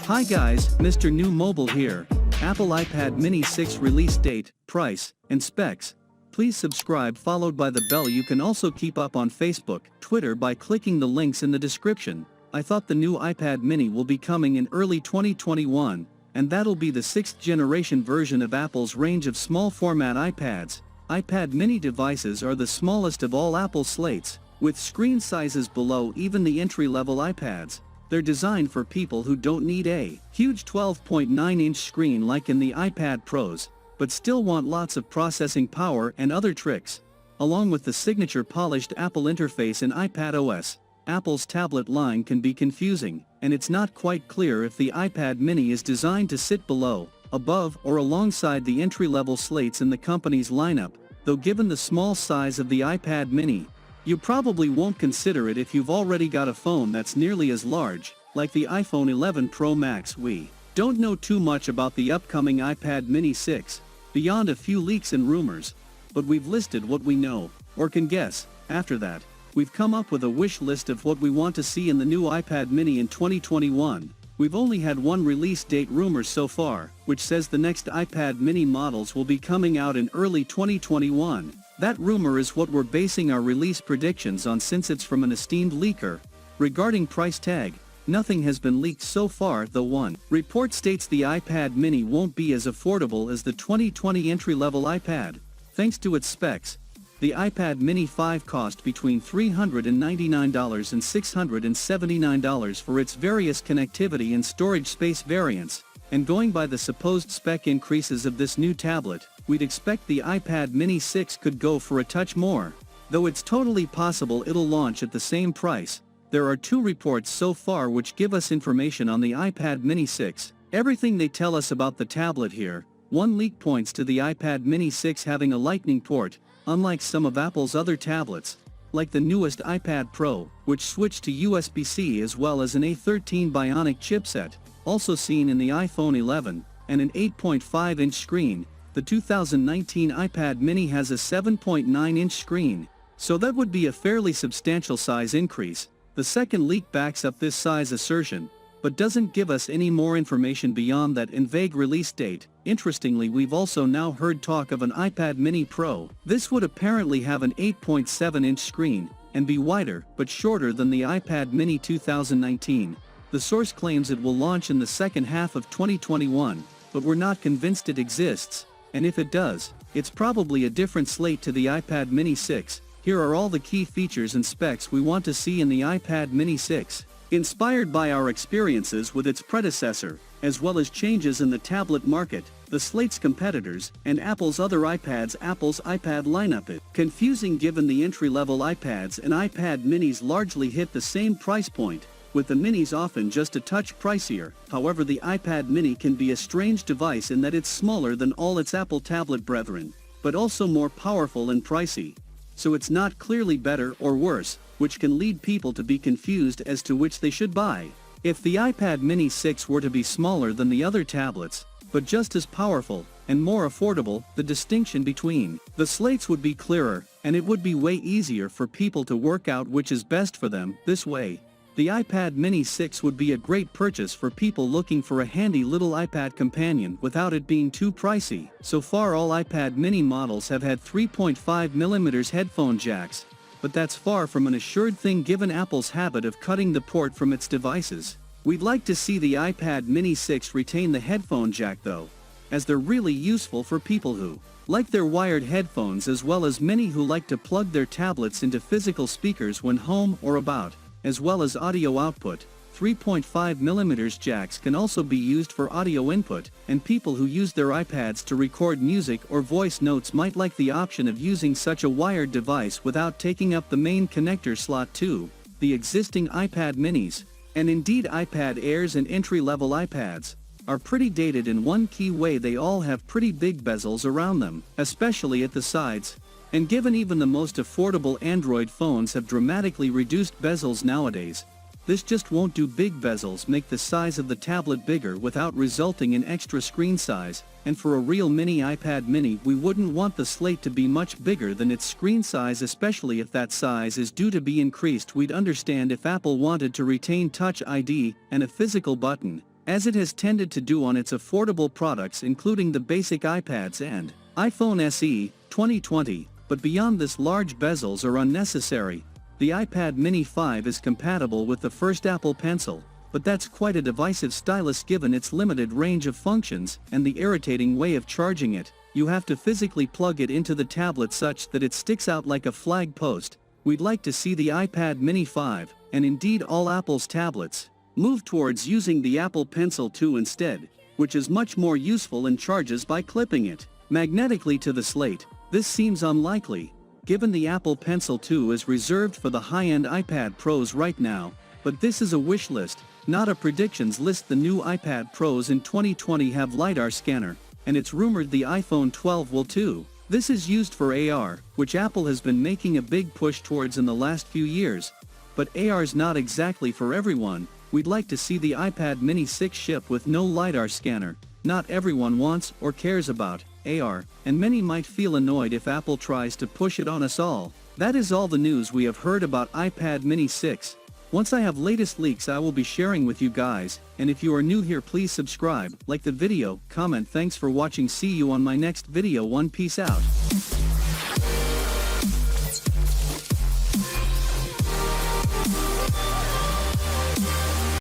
Hi guys, Mrnewmobile here. Apple iPad mini 6 release date, price, and specs. Please subscribe followed by the bell. You can also keep up on Facebook, Twitter by clicking the links in the description. I thought the new iPad mini will be coming in early 2021, and that'll be the 6th generation version of Apple's range of small format iPads. iPad mini devices are the smallest of all Apple slates, with screen sizes below even the entry-level iPads. They're designed for people who don't need a huge 12.9-inch screen like in the iPad Pros, but still want lots of processing power and other tricks. Along with the signature polished Apple interface in iPadOS, Apple's tablet line can be confusing, and it's not quite clear if the iPad mini is designed to sit below, above, or alongside the entry-level slates in the company's lineup, though given the small size of the iPad mini, you probably won't consider it if you've already got a phone that's nearly as large, like the iPhone 11 Pro Max. We don't know too much about the upcoming iPad mini 6, beyond a few leaks and rumors, but we've listed what we know, or can guess. After that, we've come up with a wish list of what we want to see in the new iPad mini in 2021. We've only had one release date rumor so far, which says the next iPad mini models will be coming out in early 2021. That rumor is what we're basing our release predictions on since it's from an esteemed leaker. Regarding price tag, nothing has been leaked so far, though one report states the iPad mini won't be as affordable as the 2020 entry-level iPad. Thanks to its specs, the iPad mini 5 cost between $399 and $679 for its various connectivity and storage space variants, and going by the supposed spec increases of this new tablet, we'd expect the iPad mini 6 could go for a touch more. Though it's totally possible it'll launch at the same price, there are two reports so far which give us information on the iPad mini 6. Everything they tell us about the tablet here. One leak points to the iPad mini 6 having a Lightning port, unlike some of Apple's other tablets, like the newest iPad Pro, which switched to USB-C, as well as an A13 Bionic chipset, also seen in the iPhone 11, and an 8.5-inch screen. The 2019 iPad mini has a 7.9-inch screen, so that would be a fairly substantial size increase. The second leak backs up this size assertion, but doesn't give us any more information beyond that in vague release date. Interestingly, we've also now heard talk of an iPad mini Pro. This would apparently have an 8.7-inch screen, and be wider, but shorter than the iPad mini 2019. The source claims it will launch in the second half of 2021, but we're not convinced it exists. And if it does, it's probably a different slate to the iPad mini 6. Here are all the key features and specs we want to see in the iPad mini 6. Inspired by our experiences with its predecessor, as well as changes in the tablet market, the slate's competitors, and Apple's other iPads, Apple's iPad lineup is confusing given the entry-level iPads and iPad minis largely hit the same price point, with the minis often just a touch pricier. However, the iPad mini can be a strange device in that it's smaller than all its Apple tablet brethren, but also more powerful and pricey. So it's not clearly better or worse, which can lead people to be confused as to which they should buy. If the iPad mini 6 were to be smaller than the other tablets, but just as powerful and more affordable, the distinction between the slates would be clearer, and it would be way easier for people to work out which is best for them. This way, the iPad mini 6 would be a great purchase for people looking for a handy little iPad companion without it being too pricey. So far, all iPad mini models have had 3.5mm headphone jacks, but that's far from an assured thing given Apple's habit of cutting the port from its devices. We'd like to see the iPad mini 6 retain the headphone jack though, as they're really useful for people who like their wired headphones, as well as many who like to plug their tablets into physical speakers when home or about, as well as audio output. 3.5mm jacks can also be used for audio input, and people who use their iPads to record music or voice notes might like the option of using such a wired device without taking up the main connector slot to the existing iPad minis. And indeed, iPad Airs and entry-level iPads are pretty dated in one key way: they all have pretty big bezels around them, especially at the sides. And given even the most affordable Android phones have dramatically reduced bezels nowadays, this just won't do. Big bezels make the size of the tablet bigger without resulting in extra screen size, and for a real mini iPad mini we wouldn't want the slate to be much bigger than its screen size, especially if that size is due to be increased. We'd understand if Apple wanted to retain Touch ID and a physical button, as it has tended to do on its affordable products including the basic iPads and iPhone SE 2020, but beyond this large bezels are unnecessary. The iPad mini 5 is compatible with the first Apple Pencil, but that's quite a divisive stylus given its limited range of functions and the irritating way of charging it. You have to physically plug it into the tablet such that it sticks out like a flag post. We'd like to see the iPad mini 5, and indeed all Apple's tablets, move towards using the Apple Pencil 2 instead, which is much more useful and charges by clipping it magnetically to the slate. This seems unlikely, given the Apple Pencil 2 is reserved for the high-end iPad Pros right now, but this is a wish list, not a predictions list. The new iPad Pros in 2020 have LiDAR scanner, and it's rumored the iPhone 12 will too. This is used for AR, which Apple has been making a big push towards in the last few years. But AR's not exactly for everyone. We'd like to see the iPad mini 6 ship with no LiDAR scanner. Not everyone wants or cares about AR, and many might feel annoyed if Apple tries to push it on us all. That is all the news we have heard about iPad mini 6. Once I have latest leaks I will be sharing with you guys, and if you are new here please subscribe, like the video, comment. Thanks for watching. See you on my next video. Peace out.